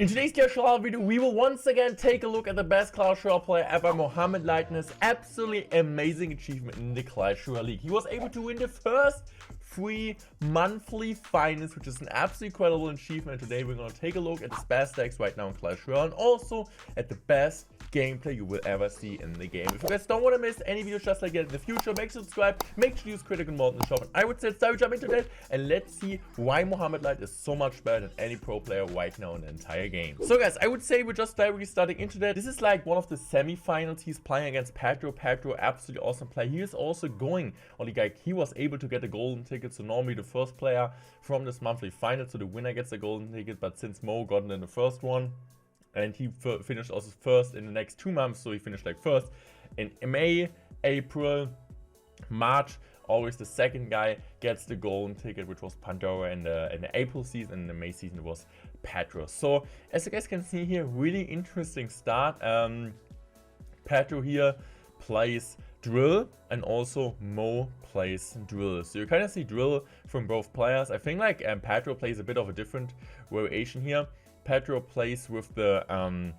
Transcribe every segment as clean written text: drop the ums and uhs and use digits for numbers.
In today's Clash Royale video, we will once again take a look at the best Clash Royale player ever, Mohamed Light, and his absolutely amazing achievement in the Clash Royale League. He was able to win the first free monthly finals, which is an absolutely incredible achievement. Today we're going to take a look at his best decks right now in Clash Royale, and also at the best gameplay you will ever see in the game. If you guys don't want to miss any videos just like that in the future, make sure to subscribe, make sure to use critical mode in the shop, and I would say it's time to jump into that and let's see why Mohamed Light is so much better than any pro player right now in the entire game. So guys, I would say we're just directly starting into that. This is like one of the semi-finals. He's playing against Pedro. Pedro, absolutely awesome player. He is also going, he was able to get a golden ticket, so normally the first player from this monthly final, so the winner gets a golden ticket, but since Mo got in the first one, and he finished also first in the next 2 months, so he finished like first in May, April, March. Always the second guy gets the golden ticket, which was Pandora in the April season, and in the May season it was Pedro. So as you guys can see here, really interesting start. Pedro here plays Drill, and also Mo plays Drill. So you kind of see Drill from both players. I think like Pedro plays a bit of a different variation here. Pedro plays with the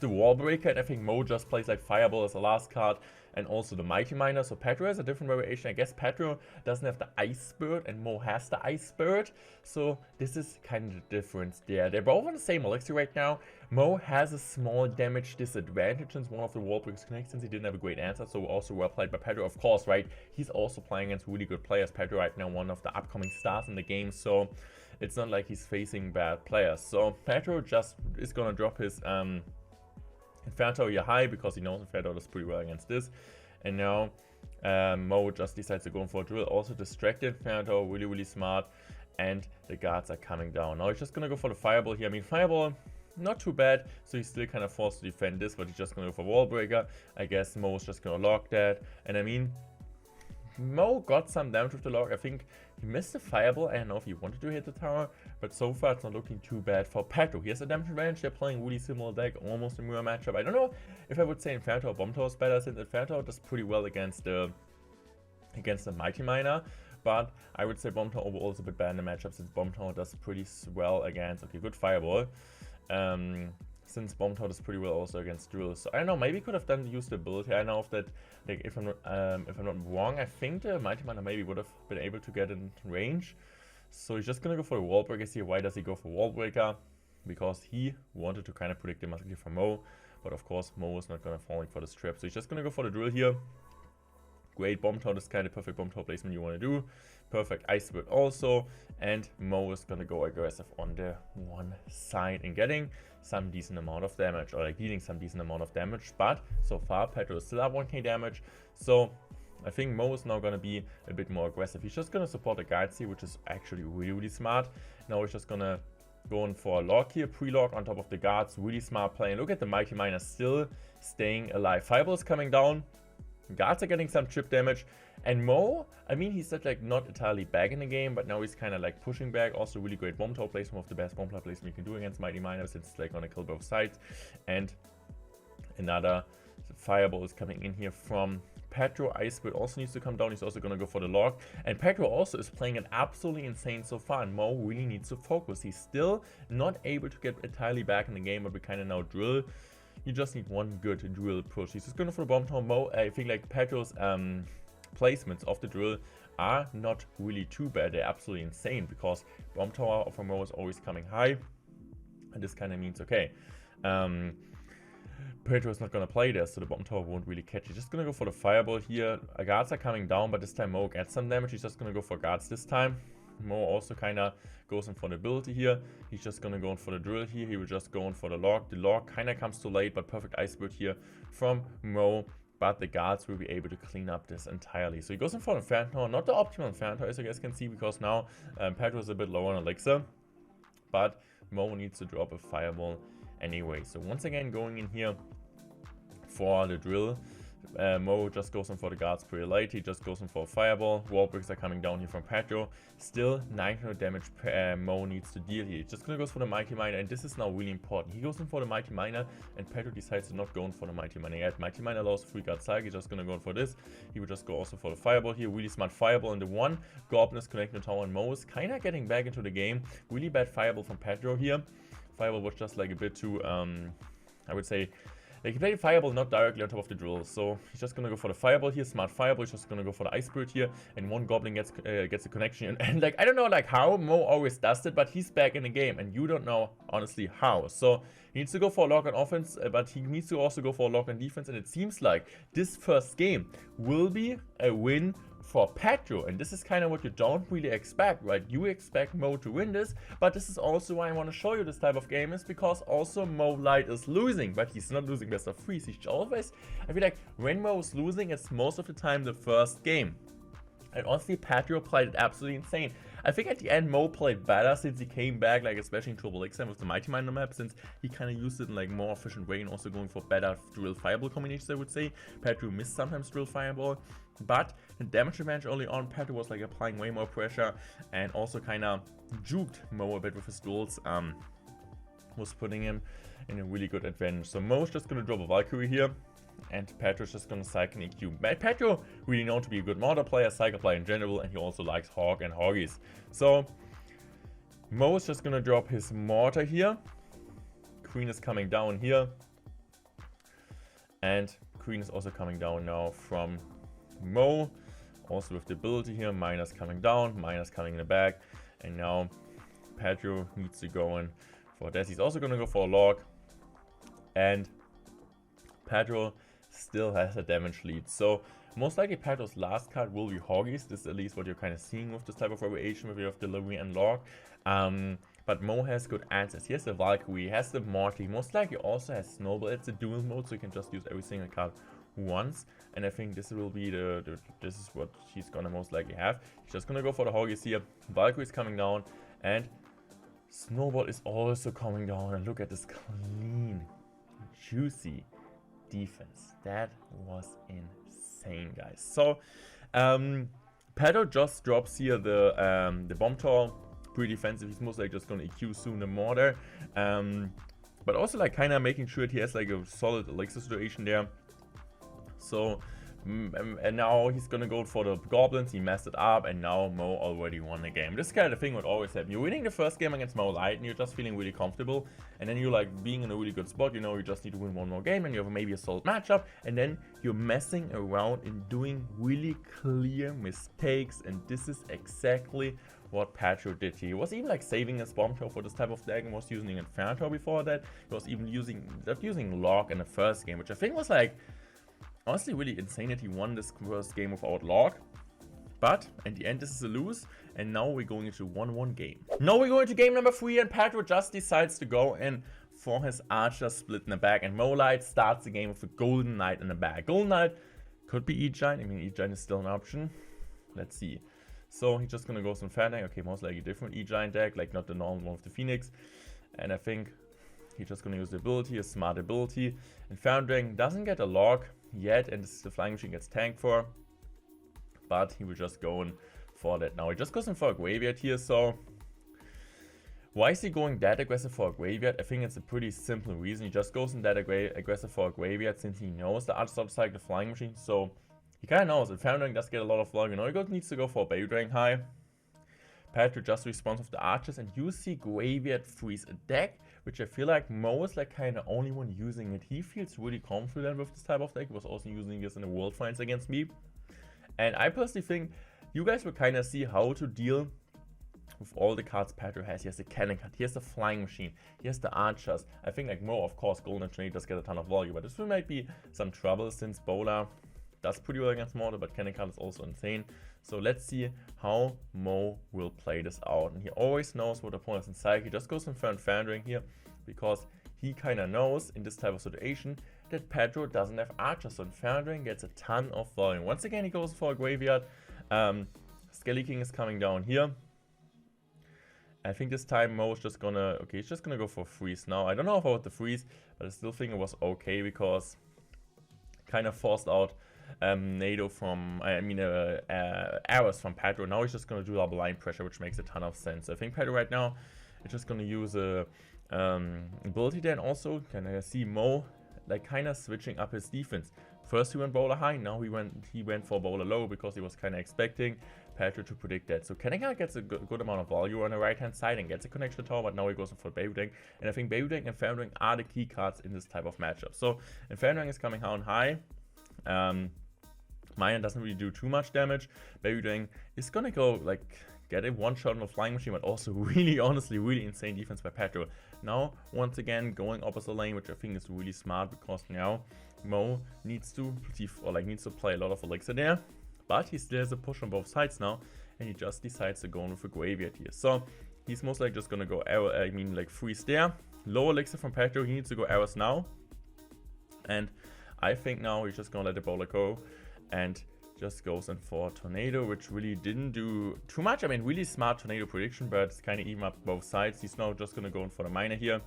Wall Breaker, and I think Mo just plays like Fireball as the last card, and also the Mighty Miner. So Pedro has a different variation. I guess Pedro doesn't have the Ice Bird and Mo has the Ice Bird. So this is kind of the difference there. They're both on the same elixir right now. Mo has a small damage disadvantage since one of the Wall Breakers connects, since he didn't have a great answer. So also well played by Pedro, of course, right? He's also playing against really good players. Pedro right now one of the upcoming stars in the game. So it's not like he's facing bad players. So Pedro just is gonna drop his Inferno here high because he knows Inferno does pretty well against this. And now Mo just decides to go for a Drill. Also distracted Inferno, really smart. And the guards are coming down. Now he's just gonna go for the Fireball here. I mean, Fireball, not too bad. So he's still kind of forced to defend this, but he's just gonna go for Wall Breaker. I guess Mo's just gonna lock that. And I mean, Mo got some damage with the lock. I think he missed the Fireball. I don't know if he wanted to hit the tower, but so far it's not looking too bad for Pedro. He has a damage advantage. They're playing really similar deck, almost a mirror matchup. I don't know if I would say Inferno or Bomb Tower is better, since Inferno does pretty well against the Mighty Miner, but I would say Bomb Tower overall is a bit better in the matchup, since Bomb Tower does pretty well against, okay, good Fireball. Since Bomb Tower does pretty well also against Drill. So I don't know, maybe could have used the ability. I know that, like, if I'm not wrong, I think the Mighty Miner maybe would have been able to get in range. So he's just gonna go for the Wall Breaker here. Why does he go for Wall Breaker? Because he wanted to kind of predict the muscle from Mo, but of course Mo is not gonna fall for this trap. So he's just gonna go for the Drill here. Great Bomb Tower, this is kind of perfect Bomb Tower placement you want to do. Perfect Ice Bird also, and Mo is gonna go aggressive on the one side and getting some decent amount of damage, or like dealing some decent amount of damage. But so far Pedro is still up 1k damage, so I think Mo is now gonna be a bit more aggressive. He's just gonna support the guards here, which is actually really smart. Now he's just gonna go in for a lock here, pre-lock on top of the guards. Really smart play. And look at the Mighty Miner still staying alive. Fireball is coming down. Guards are getting some chip damage, and Mo, I mean, he's like not entirely back in the game, but now he's kind of like pushing back. Also really great Bomb Tower placement, one of the best Bomb Tower placement you can do against Mighty Miner, since it's like gonna kill both sides. And another Fireball is coming in here from Pedro. Ice Bird also needs to come down. He's also gonna go for the lock, and Pedro also is playing it absolutely insane so far, and Mo really needs to focus. He's still not able to get entirely back in the game, but we kind of now Drill. You just need one good Drill push. He's just going for the Bomb Tower. Mo, I think like Pedro's placements of the Drill are not really too bad. They're absolutely insane, because Bomb Tower for Mo is always coming high, and this kind of means, okay, Pedro is not going to play there, so the Bomb Tower won't really catch. He's just going to go for the Fireball here. Guards are coming down, but this time Mo gets some damage. He's just going to go for guards this time. Mo also kind of goes in for the ability here. He's just going to go in for the Drill here. He will just go in for the lock. The lock kind of comes too late, but perfect Ice Bird here from Mo. But the guards will be able to clean up this entirely. So he goes in for the Inferno. Not the optimal Inferno, as you guys can see, because now Pedro is a bit lower on elixir. But Mo needs to drop a Fireball anyway. So once again, going in here for the Drill. Mo just goes in for the guards pretty late. He just goes in for a fireball. Wall bricks are coming down here from Pedro. Still 900 damage Mo needs to deal here. He's just gonna go for the Mighty Miner, and this is now really important. He goes in for the Mighty Miner, and Pedro decides to not go in for the Mighty Miner yet. Mighty Miner allows 3 guard cycle. He's just gonna go in for this. He would just go also for the fireball here. Really smart fireball in the one. Goblin is connecting the tower, and Mo is kind of getting back into the game. Really bad fireball from Pedro here. Fireball was just like a bit too, I would say, like he played Fireball not directly on top of the drill, so he's just gonna go for the Fireball here, smart Fireball. He's just gonna go for the Ice Spirit here, and one Goblin gets a connection. And like, I don't know like how Mo always does it, but he's back in the game, and you don't know honestly how. So he needs to go for a lock on offense, but he needs to also go for a lock on defense, and it seems like this first game will be a win for Pedro, and this is kind of what you don't really expect, right? You expect Mo to win this, but this is also why I want to show you this type of game, is because also Mo Light is losing, but he's not losing best of 3. He's always, I feel like when Mo is losing, it's most of the time the first game. And honestly, Pedro played it absolutely insane. I think at the end Mo played better since he came back, like especially in Triple X with the Mighty Miner map, since he kind of used it in like more efficient way and also going for better drill fireball combinations, I would say. Pedro missed sometimes drill fireball, but the damage advantage early on, Pedro was like applying way more pressure and also kind of juked Mo a bit with his duels, was putting him in a really good advantage. So Mo's just gonna drop a Valkyrie here, and Pedro's just gonna cycle an EQ. Pedro really known to be a good mortar player, cycle player in general, and he also likes Hawk and Hoggies. So Mo's just gonna drop his mortar here. Queen is coming down here, and Queen is also coming down now from Mo. Also with the ability here, Miner's coming down, Miner's coming in the back, and now Pedro needs to go in for this. He's also gonna go for a log, and Pedro still has a damage lead. So most likely Pedro's last card will be Hoggies. This is at least what you're kind of seeing with this type of variation where you have delivery and log. But Mo has good answers. He has the Valkyrie, he has the Morty, he most likely also has Snowball. It's a dual mode, so you can just use every single card once. And I think this will be this is what he's gonna most likely have. He's just gonna go for the Hoggies here. Valkyrie is coming down, and Snowball is also coming down. And look at this clean, juicy defense. That was insane, guys. So Pedro just drops here the bomb tower, pretty defensive. He's most likely just gonna EQ soon the mortar, but also like kind of making sure that he has like a solid elixir situation there. So and now he's gonna go for the goblins. He messed it up, and now Mo already won the game. This kind of thing would always happen. You're winning the first game against Mo Light, and you're just feeling really comfortable, and then you're like being in a really good spot. You know, you just need to win one more game, and you have maybe a solid matchup, and then you're messing around and doing really clear mistakes, and this is exactly what Pedro did here. He was even like saving his bomb tower for this type of deck, and was using Inferno Tower before that. He was even using Log in the first game, which I think was like honestly really insane that he won this first game without Log. But in the end, this is a lose, and now we're going into 1-1 game. Now we're going to game number 3, and Pedro just decides to go in for his Archer split in the back, and Mo Light starts the game with a Golden Knight in the back. Golden Knight could be E-Giant. I mean, E-Giant is still an option. Let's see. So he's just gonna go some Fair deck. Okay, most likely a different E-Giant deck, like not the normal one with the Phoenix. And I think he's just gonna use the ability, a smart ability. And Fair Dragon doesn't get a log yet, and this is the Flying Machine gets tanked for. But he will just go in for that now. He just goes in for a Graveyard here, so why is he going that aggressive for a Graveyard? I think it's a pretty simple reason. He just goes in that aggressive for a Graveyard since he knows the Archer Stop Cycle, the Flying Machine, so he kind of knows that Fair Dragon does get a lot of log. You know, he needs to go for a Baby Dragon high. Pedro just responds with the Archers, and you see Graveyard freeze a deck, which I feel like Mo is like kind of only one using it. He feels really confident with this type of deck. He was also using this in the World Finals against me. And I personally think you guys will kind of see how to deal with all the cards Pedro has. He has the Cannon card, he has the Flying Machine, he has the Archers. I think like Mo, of course, Golden Trinity does get a ton of volume, but this will might be some trouble since Bola does pretty well against Mortar, but Cannon card is also insane. So let's see how Mo will play this out. And he always knows what the opponent's inside. He just goes in for Fair Dragon here because he kind of knows in this type of situation that Pedro doesn't have Archers, so Fair Dragon gets a ton of volume. Once again, he goes for a Graveyard. Skelly King is coming down here. I think this time Mo is just gonna, okay, he's just gonna go for freeze now. I don't know about the freeze, but I still think it was okay because kind of forced out NATO from, arrows from Pedro. Now he's just going to do double line pressure, which makes a ton of sense. I think Pedro right now is just going to use a ability there, and also can I see Mo like kind of switching up his defense. First he went bowler high, now he went for bowler low because he was kind of expecting Pedro to predict that. So Kaneka gets a good amount of value on the right hand side and gets a connection tower, but now he goes for Beirut. And I think Beirut and Inferno are the key cards in this type of matchup. So Inferno is coming down high. Mayan doesn't really do too much damage. Beirut is gonna go like get a one shot on a flying machine, but also really, honestly, really insane defense by Pedro. Now, once again, going opposite lane, which I think is really smart because now Mo needs to play a lot of Elixir there, but he still has a push on both sides now, and he just decides to go in with a Graveyard here. So he's most likely just gonna go arrow, freeze there. Low Elixir from Pedro, he needs to go arrows now, and I think now he's just gonna let the bowler go and just goes in for Tornado, which really didn't do too much. I mean, really smart Tornado prediction, but it's kind of even up both sides. He's now just gonna go in for the miner here.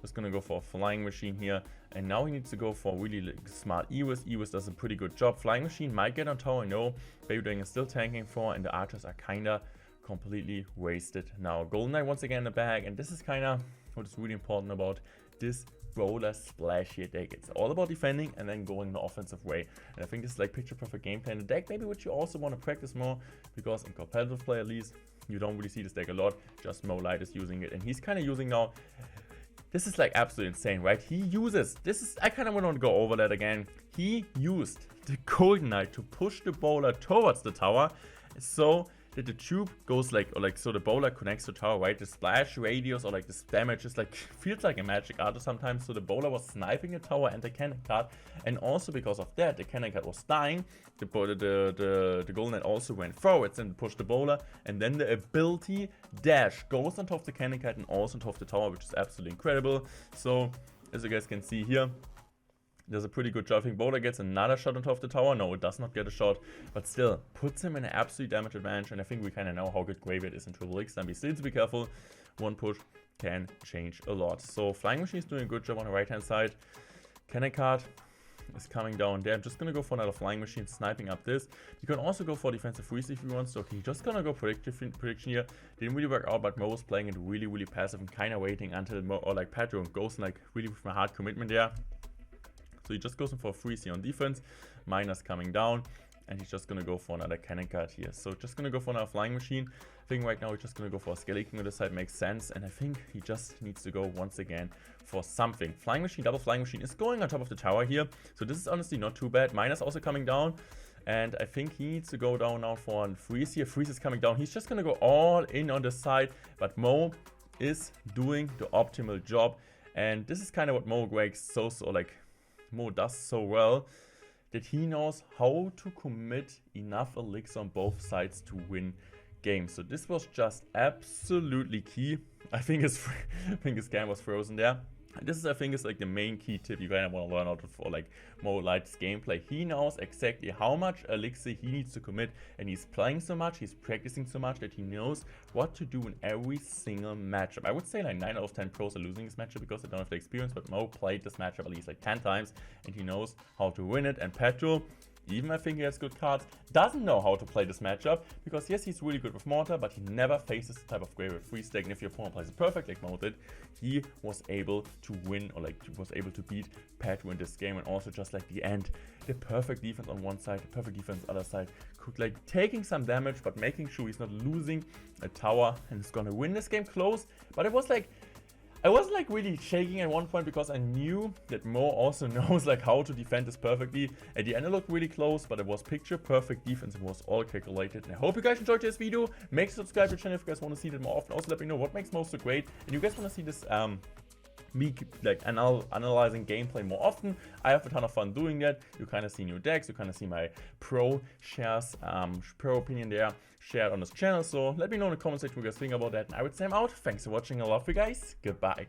Just gonna go for a flying machine here, and now he needs to go for really smart Ewis. Ewis does a pretty good job. Flying machine might get on tower, no. Baby is still tanking for, and the archers are kinda completely wasted now. Golden Knight once again in the bag, and this is kinda what is really important about this bowler splash here deck. It's all about defending and then going the offensive way, and I think this is like picture perfect gameplay in the deck, maybe which you also want to practice more, because in competitive play at least you don't really see this deck a lot. Just Mohamed Light is using it, and he's kind of using now. This is like absolutely insane, right? He uses I kind of want to go over that again. He used the Golden Knight to push the bowler towards the tower, so that the tube goes so the bowler connects to tower, right? The splash radius or like this damage is like feels like a magic art sometimes. So the bowler was sniping the tower and the cannon card, and also because of that the cannon card was dying. The Golden Knight also went forwards and pushed the bowler, and then the ability dash goes on top of the cannon card and also on top of the tower, which is absolutely incredible. So as you guys can see here, does a pretty good job. I think bowler gets another shot on top of the tower. No, it does not get a shot, but still puts him in an absolute damage advantage, and I think we kind of know how good Graveyard is in Triple X, and we still need to be careful. One push can change a lot. So Flying Machine is doing a good job on the right hand side. Cannon card is coming down there. I'm just gonna go for another Flying Machine, sniping up this. You can also go for defensive freeze if you want. So okay, just gonna go prediction here. Didn't really work out, but Mo was playing it really passive and kind of waiting until Mo or like Pedro goes in, like really with my hard commitment there. So he just goes in for a freeze here on defense. Miner's coming down, and he's just gonna go for another cannon card here. So just gonna go for another flying machine. I think right now he's just gonna go for a Skelly King on this side, makes sense. And I think he just needs to go once again for something. Flying machine, double flying machine is going on top of the tower here. So this is honestly not too bad. Miner's also coming down, and I think he needs to go down now for a freeze here. Freeze is coming down. He's just gonna go all in on this side, but Mo is doing the optimal job. And this is kind of what Mo does so well, that he knows how to commit enough elixir on both sides to win games. So this was just absolutely key. I think his game was frozen there. This is, I think, is like the main key tip you kind of want to learn out of like Mohamed Light's gameplay. He knows exactly how much elixir he needs to commit, and he's playing so much, he's practicing so much that he knows what to do in every single matchup. I would say like 9 out of 10 pros are losing this matchup because they don't have the experience, but Mo played this matchup at least like 10 times, and he knows how to win it. And Pedro, even I think he has good cards, doesn't know how to play this matchup, because yes, he's really good with Mortar, but he never faces the type of Graveyard Freeze deck, and if your opponent plays it perfect like Mo did, he was able to win, or like was able to beat Pedro in this game. And also just like the end, the perfect defense on one side, the perfect defense on the other side, could like taking some damage but making sure he's not losing a tower, and is gonna win this game close. But it was like, I was like really shaking at one point because I knew that Mo also knows like how to defend this perfectly. At the end it looked really close, but it was picture perfect defense. It was all calculated. And I hope you guys enjoyed this video. Make sure to subscribe to the channel if you guys want to see that more often. Also let me know what makes Mo so great, and you guys want to see this me like analyzing gameplay more often. I have a ton of fun doing that. You kind of see new decks, you kind of see my pro shares, pro opinion there shared on this channel. So let me know in the comment section what you guys think about that, and I would say I'm out. Thanks for watching. I love you guys. Goodbye.